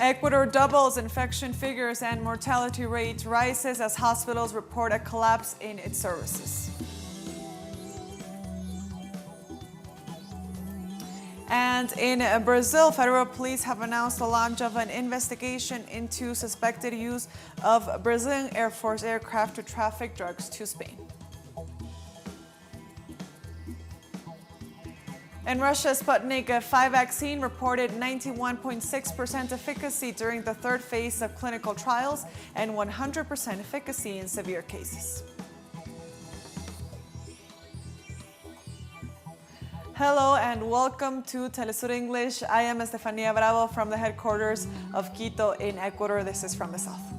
Ecuador doubles infection figures and mortality rate rises as hospitals report a collapse in its services. And in Brazil, federal police have announced the launch of an investigation into suspected use of Brazilian Air Force aircraft to traffic drugs to Spain. In Russia, Sputnik V vaccine reported 91.6% efficacy during the third phase of clinical trials and 100% efficacy in severe cases. Hello and welcome to teleSUR English. I am Estefania Bravo from the headquarters of Quito in Ecuador. This is from the south.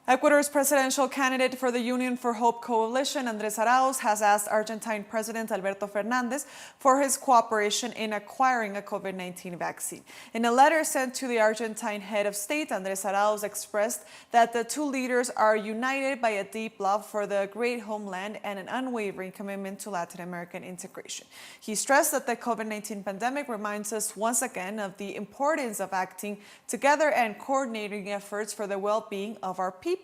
Ecuador's presidential candidate for the Union for Hope coalition, Andrés Arauz, has asked Argentine President Alberto Fernández for his cooperation in acquiring a COVID-19 vaccine. In a letter sent to the Argentine head of state, Andrés Arauz expressed that the two leaders are united by a deep love for the great homeland and an unwavering commitment to Latin American integration. He stressed that the COVID-19 pandemic reminds us once again of the importance of acting together and coordinating efforts for the well-being of our people.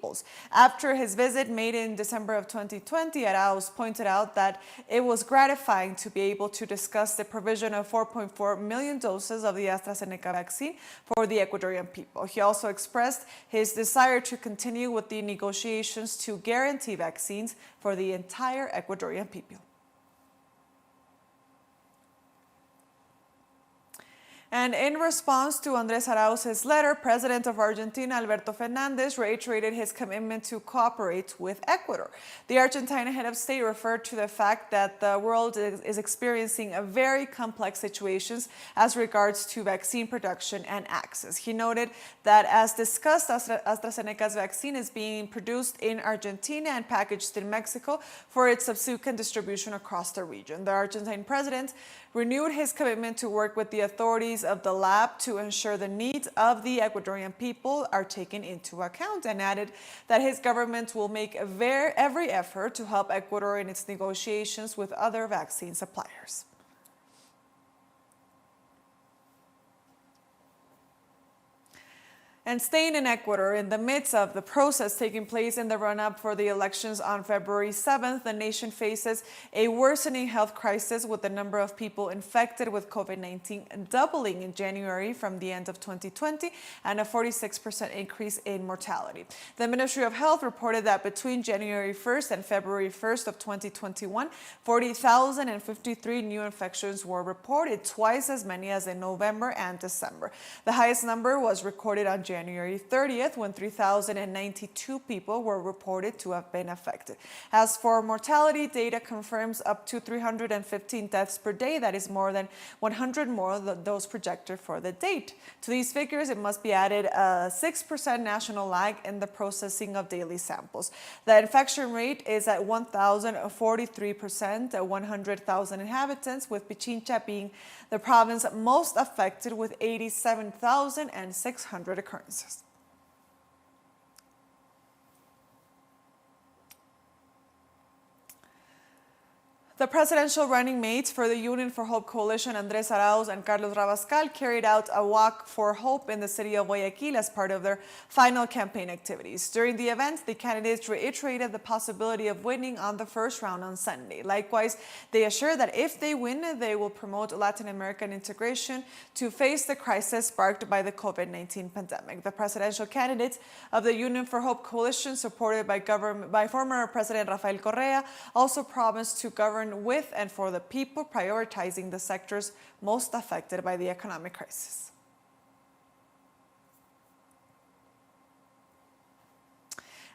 After his visit made in December of 2020, Arauz pointed out that it was gratifying to be able to discuss the provision of 4.4 million doses of the AstraZeneca vaccine for the Ecuadorian people. He also expressed his desire to continue with the negotiations to guarantee vaccines for the entire Ecuadorian people. And in response to Andrés Arauz's letter, President of Argentina, Alberto Fernández, reiterated his commitment to cooperate with Ecuador. The Argentine head of state referred to the fact that the world is experiencing a very complex situations as regards to vaccine production and access. He noted that, as discussed, AstraZeneca's vaccine is being produced in Argentina and packaged in Mexico for its subsequent distribution across the region. The Argentine president renewed his commitment to work with the authorities of the lab to ensure the needs of the Ecuadorian people are taken into account, and added that his government will make every effort to help Ecuador in its negotiations with other vaccine suppliers. And staying in Ecuador, in the midst of the process taking place in the run-up for the elections on February 7th, the nation faces a worsening health crisis, with the number of people infected with COVID-19 doubling in January from the end of 2020 and a 46% increase in mortality. The Ministry of Health reported that between January 1st and February 1st of 2021, 40,053 new infections were reported, twice as many as in November and December. The highest number was recorded on January 30th, when 3,092 people were reported to have been affected. As for mortality, data confirms up to 315 deaths per day. That is more than 100 more than those projected for the date. To these figures, it must be added a 6% national lag in the processing of daily samples. The infection rate is at 1,043% at 100,000 inhabitants, with Pichincha being the province most affected with 87,600 occurrences. The presidential running mates for the Union for Hope coalition, Andrés Arauz and Arauz-Rabascal, carried out a walk for hope in the city of Guayaquil as part of their final campaign activities. During the event, the candidates reiterated the possibility of winning on the first round on Sunday. Likewise, they assured that if they win, they will promote Latin American integration to face the crisis sparked by the COVID-19 pandemic. The presidential candidates of the Union for Hope coalition, supported by former President Rafael Correa, also promised to govern with and for the people, prioritizing the sectors most affected by the economic crisis.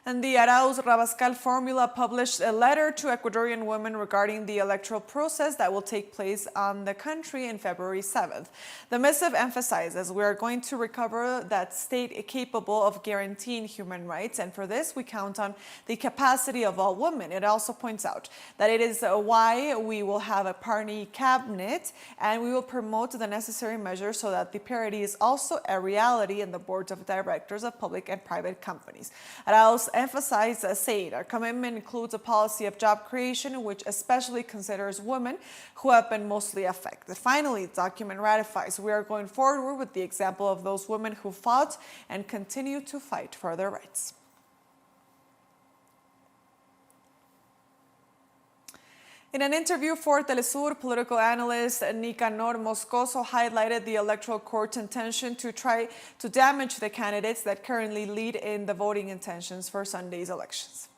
And the Arauz-Rabascal formula published a letter to Ecuadorian women regarding the electoral process that will take place on the country in February 7th. The missive emphasizes we are going to recover that state capable of guaranteeing human rights, and for this we count on the capacity of all women. It also points out that it is why we will have a party cabinet and we will promote the necessary measures so that the parity is also a reality in the boards of directors of public and private companies. Arauz emphasized, saying, our commitment includes a policy of job creation which especially considers women who have been mostly affected. Finally, the document ratifies we are going forward with the example of those women who fought and continue to fight for their rights. In an interview for teleSUR, political analyst Nicanor Moscoso highlighted the electoral court's intention to try to damage the candidates that currently lead in the voting intentions for Sunday's elections.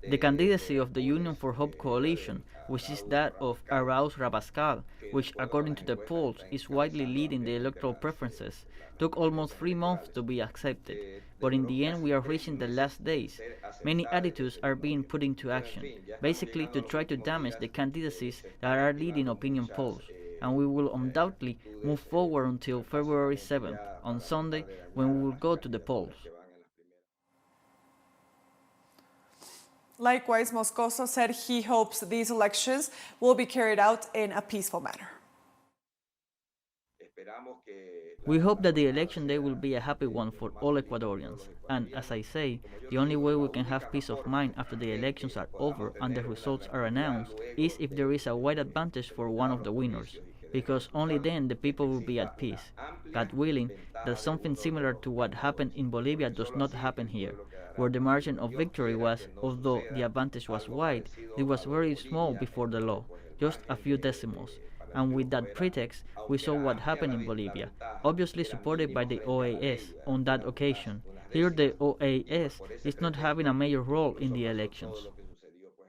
The candidacy of the Union for Hope coalition, which is that of Arauz-Rabascal, which according to the polls is widely leading the electoral preferences, took almost 3 months to be accepted, but in the end we are reaching the last days. Many attitudes are being put into action, basically to try to damage the candidacies that are leading opinion polls, and we will undoubtedly move forward until February 7th, on Sunday, when we will go to the polls. Likewise, Moscoso said he hopes these elections will be carried out in a peaceful manner. We hope that the election day will be a happy one for all Ecuadorians, and as I say, the only way we can have peace of mind after the elections are over and the results are announced is if there is a wide advantage for one of the winners, because only then the people will be at peace. God willing, that something similar to what happened in Bolivia does not happen here, where the margin of victory was, although the advantage was wide, it was very small before the law, just a few decimals. And with that pretext, we saw what happened in Bolivia, obviously supported by the OAS on that occasion. Here the OAS is not having a major role in the elections.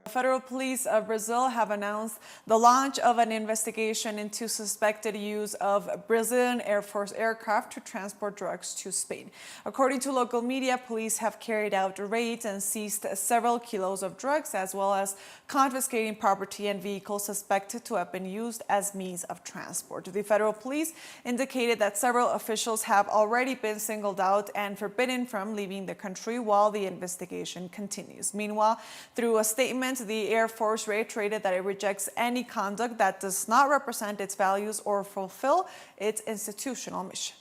The Federal Police of Brazil have announced the launch of an investigation into suspected use of Brazilian Air Force aircraft to transport drugs to Spain. According to local media, police have carried out raids and seized several kilos of drugs, as well as confiscating property and vehicles suspected to have been used as means of transport. The Federal Police indicated that several officials have already been singled out and forbidden from leaving the country while the investigation continues. Meanwhile, through a statement, the Air Force reiterated that it rejects any conduct that does not represent its values or fulfill its institutional mission.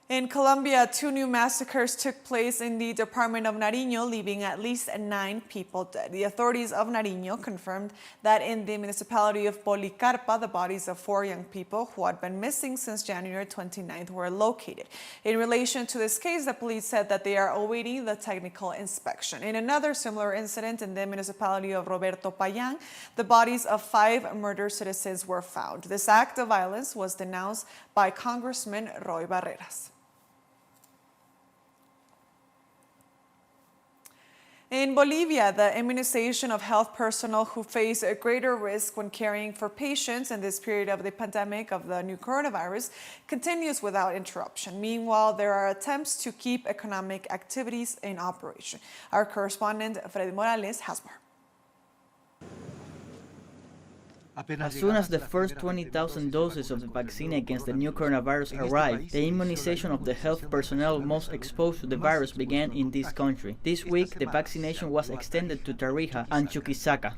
In Colombia, 2 new massacres took place in the department of Nariño, leaving at least 9 people dead. The authorities of Nariño confirmed that in the municipality of Policarpa, the bodies of 4 young people who had been missing since January 29th were located. In relation to this case, the police said that they are awaiting the technical inspection. In another similar incident in the municipality of Roberto Payán, the bodies of 5 murdered citizens were found. This act of violence was denounced by Congressman Roy Barreras. In Bolivia, the immunization of health personnel who face a greater risk when caring for patients in this period of the pandemic of the new coronavirus continues without interruption. Meanwhile, there are attempts to keep economic activities in operation. Our correspondent, Fred Morales, has more. As soon as the first 20,000 doses of the vaccine against the new coronavirus arrived, the immunization of the health personnel most exposed to the virus began in this country. This week, the vaccination was extended to Tarija and Chuquisaca.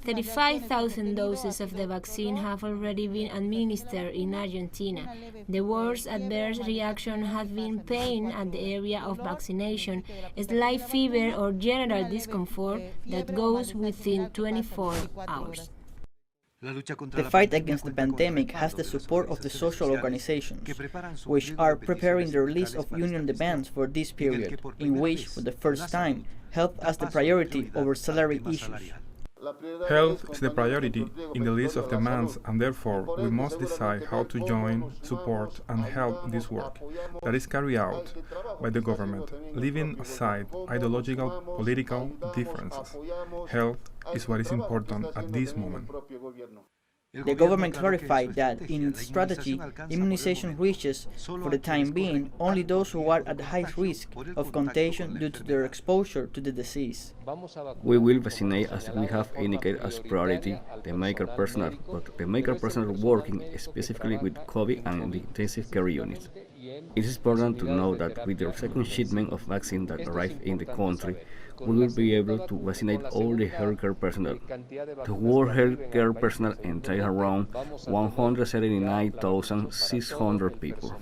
35,000 doses of the vaccine have already been administered in Argentina. The worst adverse reaction has been pain at the area of vaccination, slight fever or general discomfort that goes within 24 hours. The fight against the pandemic has the support of the social organizations, which are preparing their list of union demands for this period, in which, for the first time, health has the priority over salary issues. Health is the priority in the list of demands, and therefore we must decide how to join, support and help this work that is carried out by the government, leaving aside ideological, political differences. Health is what is important at this moment. The government clarified that, in its strategy, immunization reaches, for the time being, only those who are at high risk of contagion due to their exposure to the disease. We will vaccinate as we have indicated as priority the medical personnel, but the medical personnel working specifically with COVID and the intensive care units. It is important to know that with the second shipment of vaccine that arrived in the country, we will be able to vaccinate all the healthcare personnel. The world healthcare personnel entails around 179,600 people.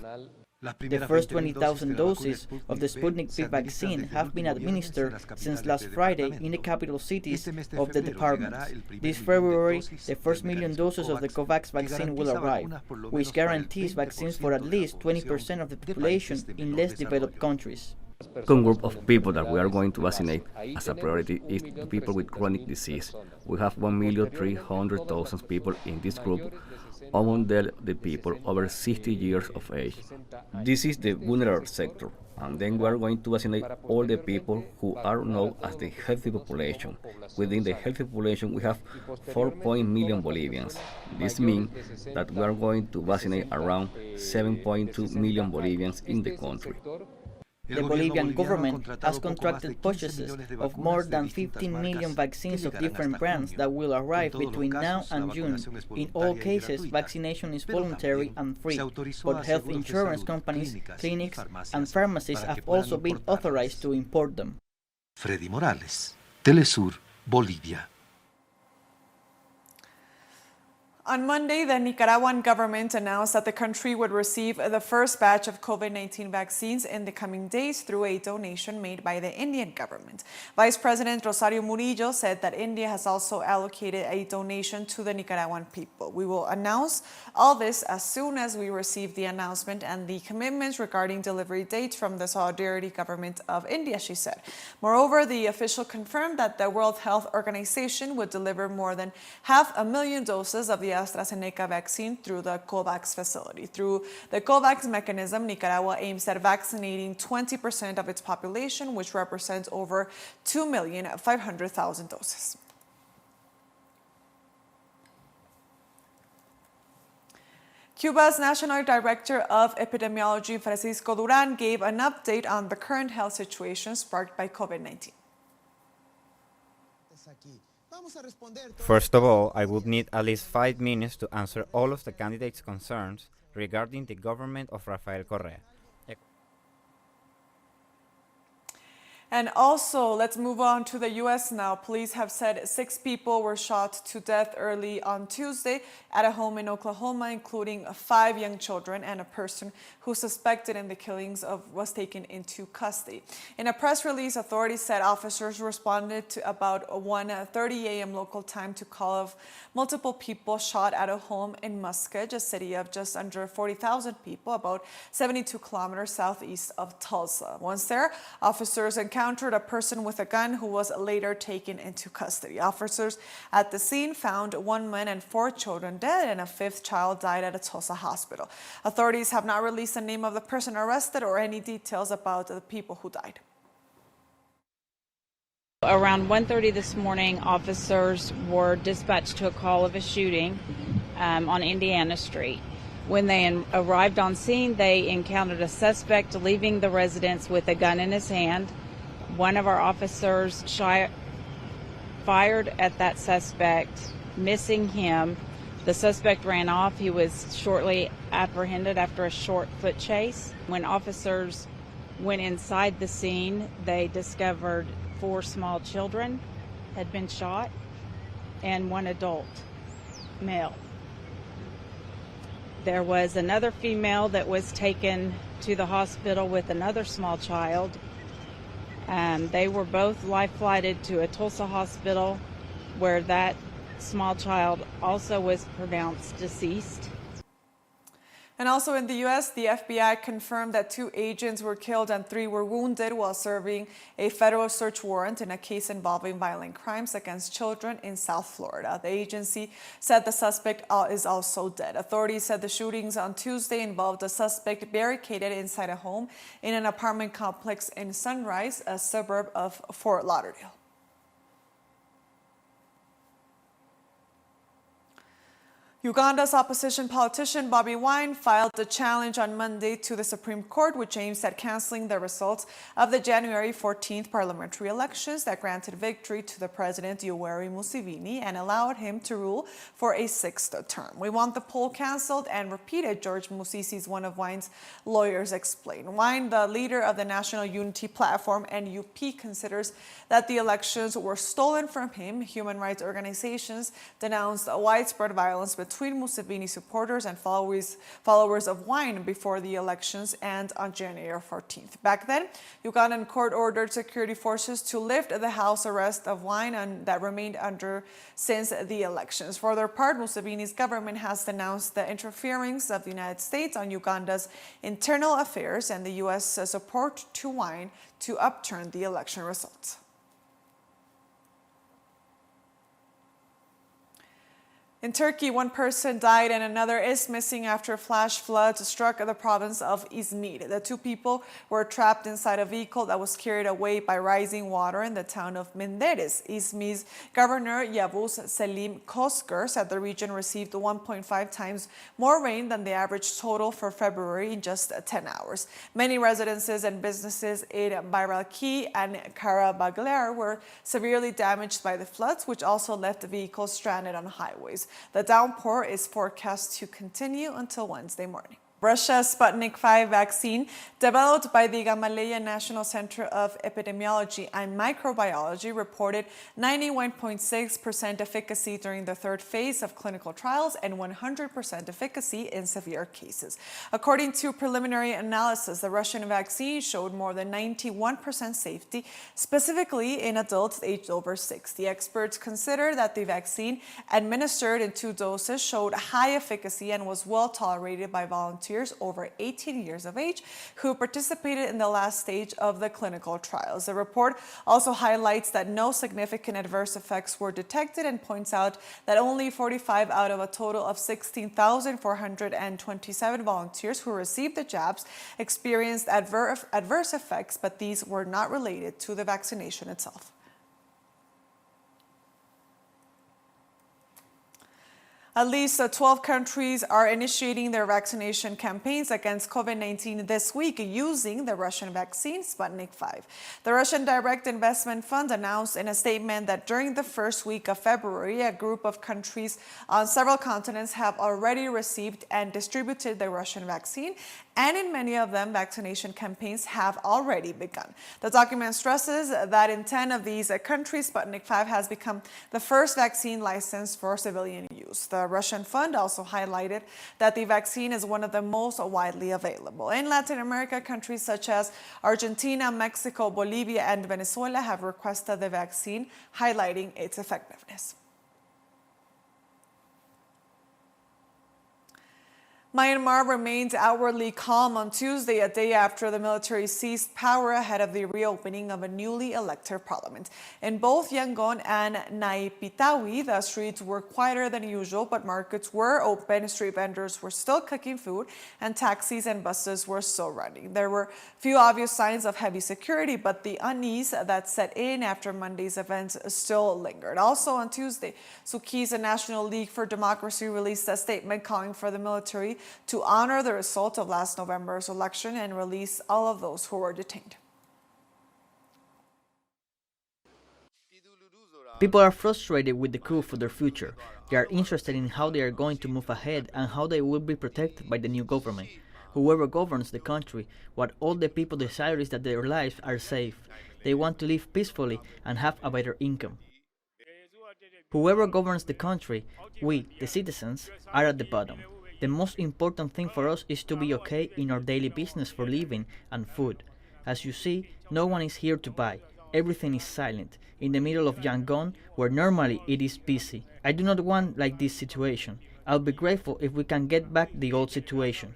The first 20,000 doses of the Sputnik V vaccine have been administered since last Friday in the capital cities of the departments. This February, the first million doses of the COVAX vaccine will arrive, which guarantees vaccines for at least 20% of the population in less developed countries. The second group of people that we are going to vaccinate as a priority is the people with chronic disease. We have 1,300,000 people in this group, among them the people over 60 years of age. This is the vulnerable sector, and then we are going to vaccinate all the people who are known as the healthy population. Within the healthy population, we have 4 million Bolivians. This means that we are going to vaccinate around 7.2 million Bolivians in the country. The Bolivian government has contracted purchases of more than 15 million vaccines of different brands that will arrive between now and June. In all cases, vaccination is voluntary and free, but health insurance companies, clinics, and pharmacies have also been authorized to import them. Freddy Morales, teleSUR, Bolivia. On Monday, the Nicaraguan government announced that the country would receive the first batch of COVID-19 vaccines in the coming days through a donation made by the Indian government. Vice President Rosario Murillo said that India has also allocated a donation to the Nicaraguan people. We will announce all this as soon as we receive the announcement and the commitments regarding delivery dates from the Solidarity Government of India, she said. Moreover, the official confirmed that the World Health Organization would deliver more than 500,000 doses of the AstraZeneca vaccine through the COVAX facility. Through the COVAX mechanism, Nicaragua aims at vaccinating 20% of its population, which represents over 2,500,000 doses. Cuba's National Director of Epidemiology, Francisco Duran, gave an update on the current health situation sparked by COVID-19. First of all, I would need at least 5 minutes to answer all of the candidates' concerns regarding the government of Rafael Correa. And also, let's move on to the U.S. now. Police have said 6 people were shot to death early on Tuesday at a home in Oklahoma, including 5 young children and a person who suspected in the killings was taken into custody. In a press release, authorities said officers responded to about 1:30 a.m. local time to call of multiple people shot at a home in Muscatine, a city of just under 40,000 people, about 72 kilometers southeast of Tulsa. Once there, officers encountered a person with a gun who was later taken into custody. Officers at the scene found 1 man and 4 children dead, and a 5th child died at a Tulsa hospital. Authorities have not released the name of the person arrested or any details about the people who died. Around 1:30 this morning, officers were dispatched to a call of a shooting on Indiana Street. When they arrived on scene, they encountered a suspect leaving the residence with a gun in his hand. One of our officers fired at that suspect, missing him. The suspect ran off. He was shortly apprehended after a short foot chase. When officers went inside the scene, they discovered 4 small children had been shot and 1 adult male. There was another female that was taken to the hospital with another small child. They were both life-flighted to a Tulsa hospital where that small child also was pronounced deceased. And also in the U.S., the FBI confirmed that 2 agents were killed and 3 were wounded while serving a federal search warrant in a case involving violent crimes against children in South Florida. The agency said the suspect is also dead. Authorities said the shootings on Tuesday involved a suspect barricaded inside a home in an apartment complex in Sunrise, a suburb of Fort Lauderdale. Uganda's opposition politician Bobi Wine filed a challenge on Monday to the Supreme Court, which aims at canceling the results of the January 14th parliamentary elections that granted victory to the president Yoweri Museveni and allowed him to rule for a sixth term. "We want the poll cancelled and repeated," George Musisi's, one of Wine's lawyers, explained. Wine, the leader of the National Unity Platform, NUP, considers that the elections were stolen from him. Human rights organizations denounced widespread violence between Museveni supporters and followers of Wine before the elections and on January 14th. Back then, Ugandan court ordered security forces to lift the house arrest of Wine and that remained under since the elections. For their part, Museveni's government has denounced the interference of the United States on Uganda's internal affairs and the U.S. support to Wine to upturn the election results. In Turkey, one person died and another is missing after flash floods struck the province of Izmir. The two people were trapped inside a vehicle that was carried away by rising water in the town of Menderes. Izmir's Governor Yavuz Selim Kosker said the region received 1.5 times more rain than the average total for February in just 10 hours. Many residences and businesses in Bayraki and Karabaglar were severely damaged by the floods, which also left vehicles stranded on highways. The downpour is forecast to continue until Wednesday morning. Russia's Sputnik V vaccine, developed by the Gamaleya National Center of Epidemiology and Microbiology, reported 91.6% efficacy during the third phase of clinical trials and 100% efficacy in severe cases. According to preliminary analysis, the Russian vaccine showed more than 91% safety, specifically in adults aged over 60. Experts consider that the vaccine, administered in 2 doses, showed high efficacy and was well tolerated by volunteers over 18 years of age who participated in the last stage of the clinical trials. The report also highlights that no significant adverse effects were detected and points out that only 45 out of a total of 16,427 volunteers who received the jabs experienced adverse effects, but these were not related to the vaccination itself. At least 12 countries are initiating their vaccination campaigns against COVID-19 this week using the Russian vaccine Sputnik V. The Russian Direct Investment Fund announced in a statement that during the first week of February, a group of countries on several continents have already received and distributed the Russian vaccine, and in many of them, vaccination campaigns have already begun. The document stresses that in 10 of these countries, Sputnik V has become the first vaccine licensed for civilian use. The Russian fund also highlighted that the vaccine is one of the most widely available. In Latin America, countries such as Argentina, Mexico, Bolivia, and Venezuela have requested the vaccine, highlighting its effectiveness. Myanmar remained outwardly calm on Tuesday, a day after the military seized power ahead of the reopening of a newly elected parliament. In both Yangon and Naypyidaw, the streets were quieter than usual, but markets were open, street vendors were still cooking food, and taxis and buses were still running. There were few obvious signs of heavy security, but the unease that set in after Monday's events still lingered. Also on Tuesday, Suu Kyi's National League for Democracy released a statement calling for the military to honor the result of last November's election and release all of those who were detained. People are frustrated with the coup for their future. They are interested in how they are going to move ahead and how they will be protected by the new government. Whoever governs the country, what all the people desire is that their lives are safe. They want to live peacefully and have a better income. Whoever governs the country, we, the citizens, are at the bottom. The most important thing for us is to be okay in our daily business for living and food. As you see, no one is here to buy. Everything is silent, in the middle of Yangon, where normally it is busy. I do not want like this situation. I'll be grateful if we can get back the old situation.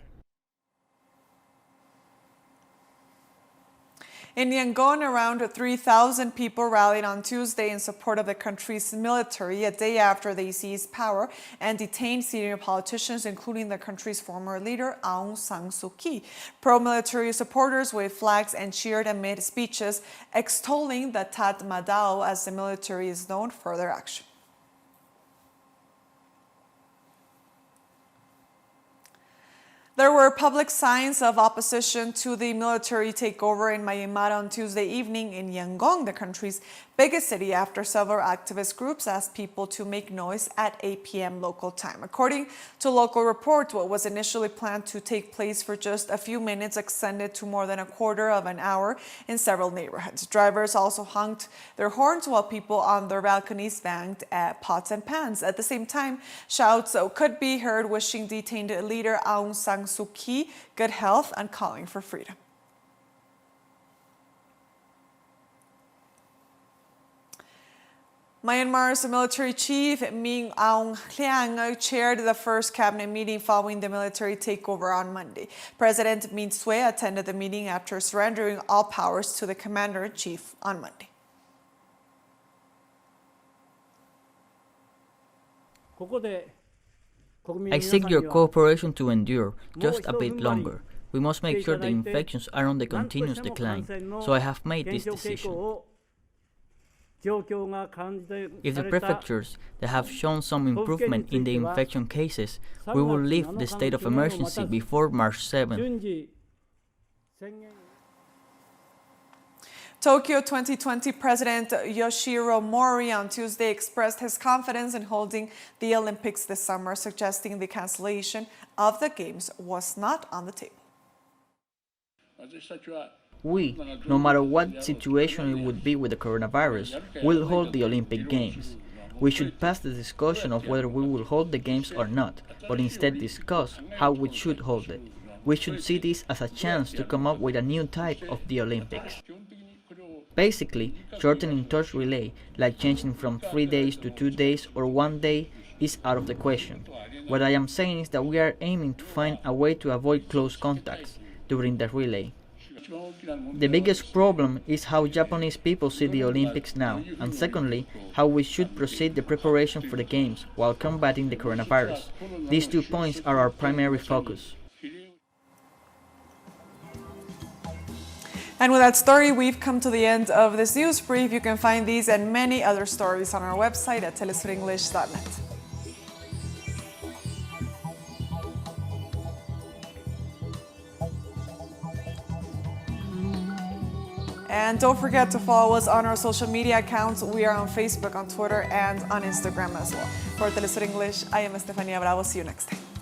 In Yangon, around 3,000 people rallied on Tuesday in support of the country's military, a day after they seized power and detained senior politicians, including the country's former leader, Aung San Suu Kyi. Pro-military supporters waved flags and cheered amid speeches extolling the Tat Madao, as the military is known for their action. There were public signs of opposition to the military takeover in Myanmar on Tuesday evening in Yangon, the country's biggest city, after several activist groups asked people to make noise at 8 p.m. local time. According to local reports, what was initially planned to take place for just a few minutes extended to more than a quarter of an hour in several neighborhoods. Drivers also honked their horns while people on their balconies banged at pots and pans. At the same time, shouts could be heard wishing detained leader Aung San Suu Kyi good health and calling for freedom. Myanmar's military chief Min Aung Hlaing chaired the first cabinet meeting following the military takeover on Monday. President Min Sue attended the meeting after surrendering all powers to the commander-in-chief on Monday. I seek your cooperation to endure just a bit longer. We must make sure the infections are on the continuous decline, so I have made this decision. If the prefectures that have shown some improvement in the infection cases, we will lift the state of emergency before March 7. Tokyo 2020 President Yoshiro Mori on Tuesday expressed his confidence in holding the Olympics this summer, suggesting the cancellation of the Games was not on the table. We, no matter what situation it would be with the coronavirus, will hold the Olympic Games. We should pass the discussion of whether we will hold the Games or not, but instead discuss how we should hold it. We should see this as a chance to come up with a new type of the Olympics. Basically, shortening torch relay, like changing from 3 days to 2 days or 1 day, is out of the question. What I am saying is that we are aiming to find a way to avoid close contacts during the relay. The biggest problem is how Japanese people see the Olympics now, and secondly, how we should proceed the preparation for the Games while combating the coronavirus. These 2 points are our primary focus. And with that story, we've come to the end of this news brief. You can find these and many other stories on our website at telesurenglish.net. And don't forget to follow us on our social media accounts. We are on Facebook, on Twitter, and on Instagram as well. For Telesur English, I am Estefania Bravo. See you next time.